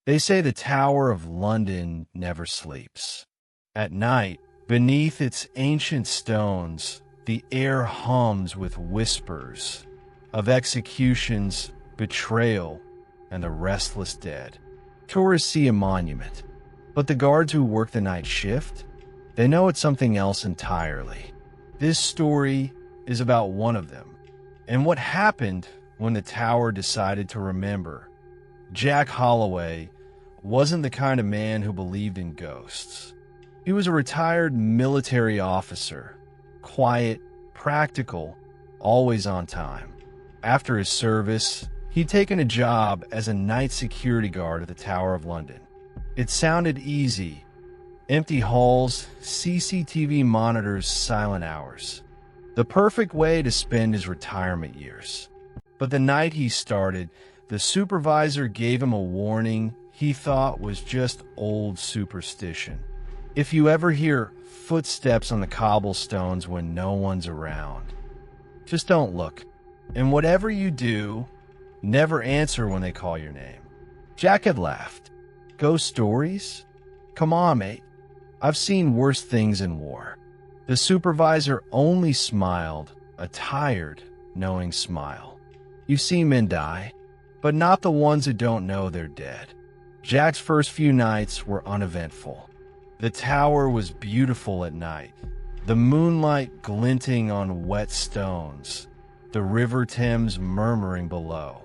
They say the Tower of London never sleeps. At night, beneath its ancient stones, the air hums with whispers of executions, betrayal, and the restless dead. Tourists see a monument, but the guards who work the night shift, they know it's something else entirely. This story is about one of them, and what happened when the tower decided to remember. Jack Holloway wasn't the kind of man who believed in ghosts. He was a retired military officer, quiet, practical, always on time. After his service, he'd taken a job as a night security guard at the Tower of London. It sounded easy. Empty halls, CCTV monitors, silent hours. The perfect way to spend his retirement years. But the night he started, the supervisor gave him a warning he thought was just old superstition. If you ever hear footsteps on the cobblestones when no one's around, just don't look. And whatever you do, never answer when they call your name. Jack had laughed. Ghost stories? Come on, mate. I've seen worse things in war. The supervisor only smiled, a tired, knowing smile. You see men die, but not the ones who don't know they're dead. Jack's first few nights were uneventful. The tower was beautiful at night, the moonlight glinting on wet stones, the River Thames murmuring below.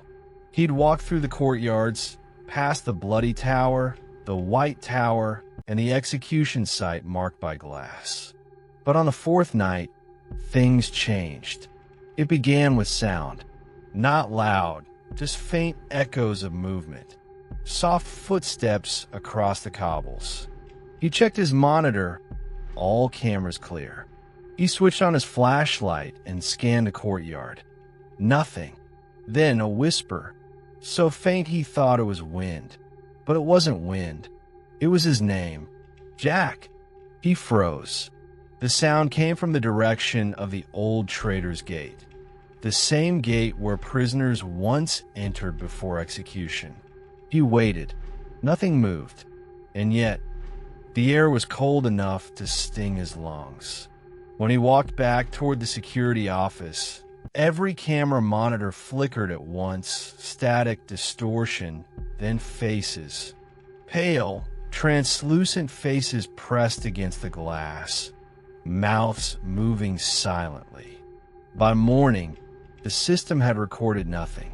He'd walk through the courtyards, past the bloody tower, the white tower, and the execution site marked by glass. But on the fourth night, things changed. It began with sound. Not loud, just faint echoes of movement. Soft footsteps across the cobbles. He checked his monitor, all cameras clear. He switched on his flashlight and scanned the courtyard. Nothing. Then a whisper, so faint he thought it was wind. But it wasn't wind. It was his name. Jack. He froze. The sound came from the direction of the old Trader's Gate, the same gate where prisoners once entered before execution. He waited. Nothing moved. And yet, the air was cold enough to sting his lungs. When he walked back toward the security office, every camera monitor flickered at once, static distortion, then faces. Pale, translucent faces pressed against the glass, mouths moving silently. By morning, the system had recorded nothing.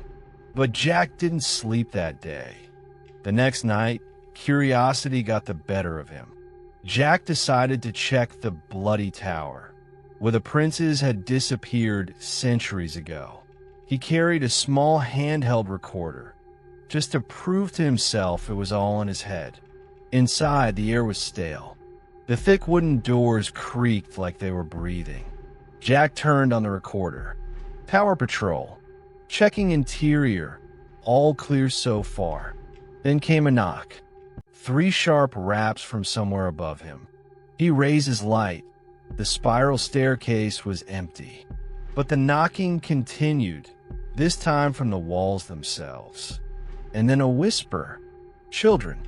But Jack didn't sleep that day. The next night, curiosity got the better of him. Jack decided to check the bloody tower, where the princes had disappeared centuries ago. He carried a small handheld recorder, just to prove to himself it was all in his head. Inside, the air was stale. The thick wooden doors creaked like they were breathing. Jack turned on the recorder. Tower patrol. Checking interior. All clear so far. Then came a knock. 3 sharp raps from somewhere above him. He raised his light. The spiral staircase was empty. But the knocking continued, this time from the walls themselves. And then a whisper. Children,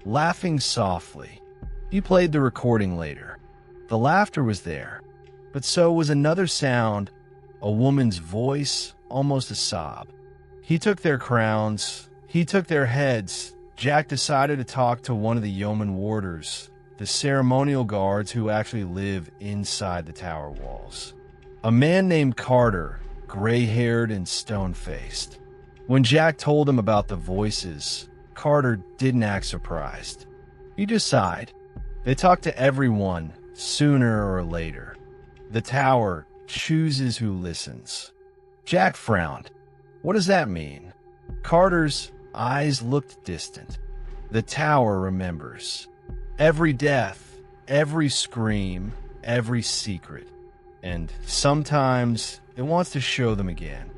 laughing softly. He played the recording later. The laughter was there, but so was another sound, a woman's voice, almost a sob. He took their crowns. He took their heads. Jack decided to talk to one of the yeoman warders, the ceremonial guards who actually live inside the tower walls. A man named Carter, gray-haired and stone-faced. When Jack told him about the voices, Carter didn't act surprised. He just sighed. They talk to everyone, sooner or later. The tower chooses who listens. Jack frowned. What does that mean? Carter's eyes looked distant. The tower remembers. Every death, every scream, every secret. And sometimes it wants to show them again.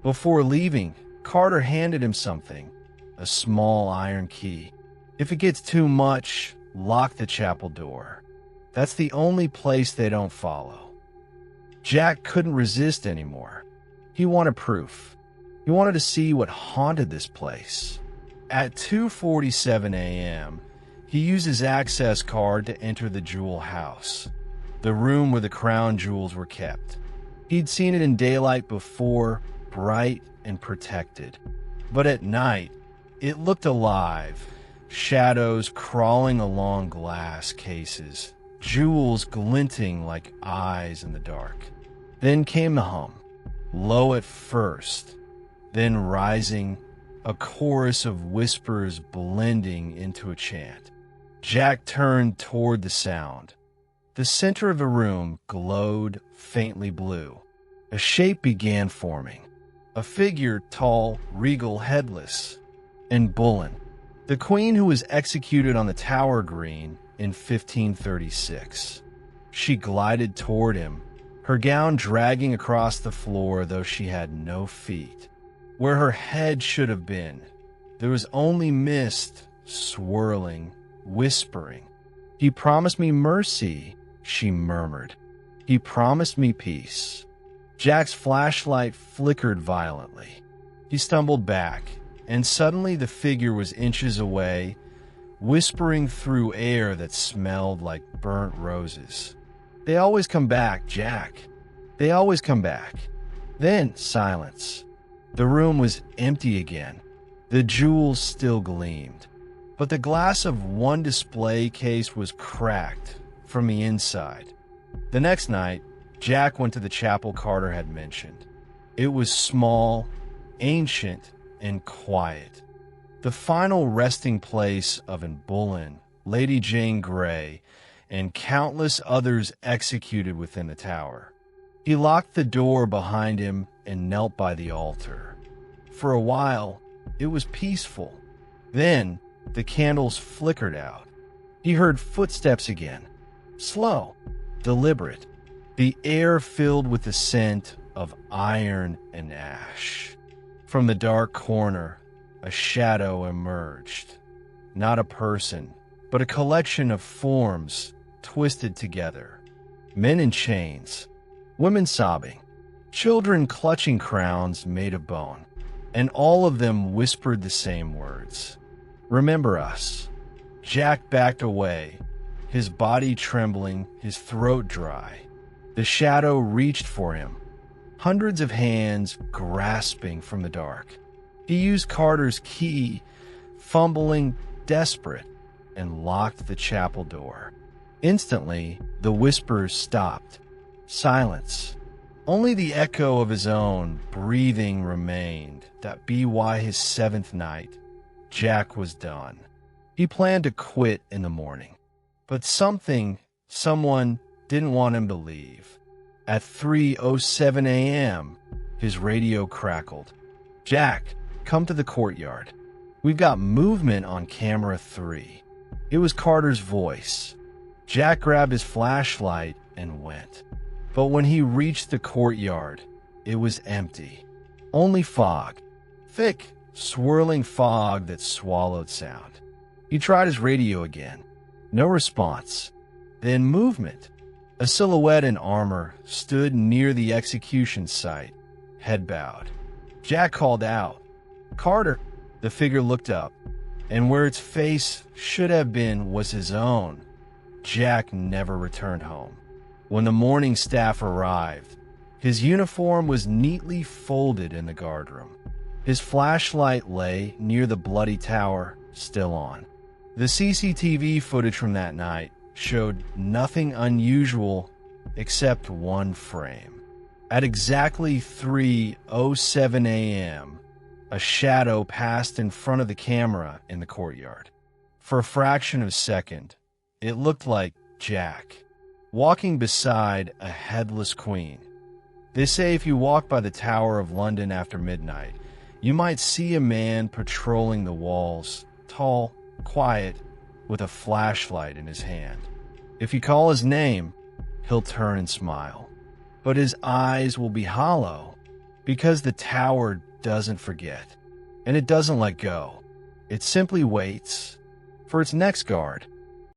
Before leaving, Carter handed him something, a small iron key. If it gets too much, lock the chapel door. That's the only place they don't follow. Jack couldn't resist anymore. He wanted proof. He wanted to see what haunted this place. At 2:47 a.m., he used his access card to enter the jewel house, the room where the crown jewels were kept. He'd seen it in daylight before, bright and protected. But at night, it looked alive, shadows crawling along glass cases, jewels glinting like eyes in the dark. Then came the hum, low at first, then rising, a chorus of whispers blending into a chant. Jack turned toward the sound. The center of the room glowed faintly blue. A shape began forming. A figure, tall, regal, headless, and Bullen, the queen who was executed on the Tower Green in 1536. She glided toward him, her gown dragging across the floor, though she had no feet. Where her head should have been, there was only mist, swirling, whispering. "He promised me mercy," she murmured. "He promised me peace." Jack's flashlight flickered violently. He stumbled back, and suddenly the figure was inches away, whispering through air that smelled like burnt roses. "They always come back, Jack. They always come back." Then silence. The room was empty again. The jewels still gleamed, but the glass of one display case was cracked from the inside. The next night, Jack went to the chapel Carter had mentioned. It was small, ancient, and quiet. The final resting place of Anne Boleyn, Lady Jane Grey, and countless others executed within the tower. He locked the door behind him and knelt by the altar. For a while, it was peaceful. Then, the candles flickered out. He heard footsteps again, slow, deliberate. The air filled with the scent of iron and ash. From the dark corner, a shadow emerged. Not a person, but a collection of forms twisted together. Men in chains, women sobbing, children clutching crowns made of bone, and all of them whispered the same words. "Remember us." Jack backed away, his body trembling, his throat dry. The shadow reached for him, hundreds of hands grasping from the dark. He used Carter's key, fumbling, desperate, and locked the chapel door. Instantly, the whispers stopped. Silence. Only the echo of his own breathing remained. That be why his seventh night, Jack was done. He planned to quit in the morning, but someone didn't want him to leave. At 3:07 a.m., his radio crackled. "Jack, come to the courtyard. We've got movement on camera 3. It was Carter's voice. Jack grabbed his flashlight and went. But when he reached the courtyard, it was empty. Only fog. Thick, swirling fog that swallowed sound. He tried his radio again. No response. Then movement. A silhouette in armor stood near the execution site, head bowed. Jack called out, "Carter!" The figure looked up, and where its face should have been was his own. Jack never returned home. When the morning staff arrived, his uniform was neatly folded in the guardroom. His flashlight lay near the bloody tower, still on. The CCTV footage from that night showed nothing unusual except one frame. At exactly 3:07 a.m., a shadow passed in front of the camera in the courtyard. For a fraction of a second, it looked like Jack, walking beside a headless queen. They say if you walk by the Tower of London after midnight, you might see a man patrolling the walls, tall, quiet, with a flashlight in his hand. If you call his name, he'll turn and smile. But his eyes will be hollow, because the tower doesn't forget, and it doesn't let go. It simply waits for its next guard.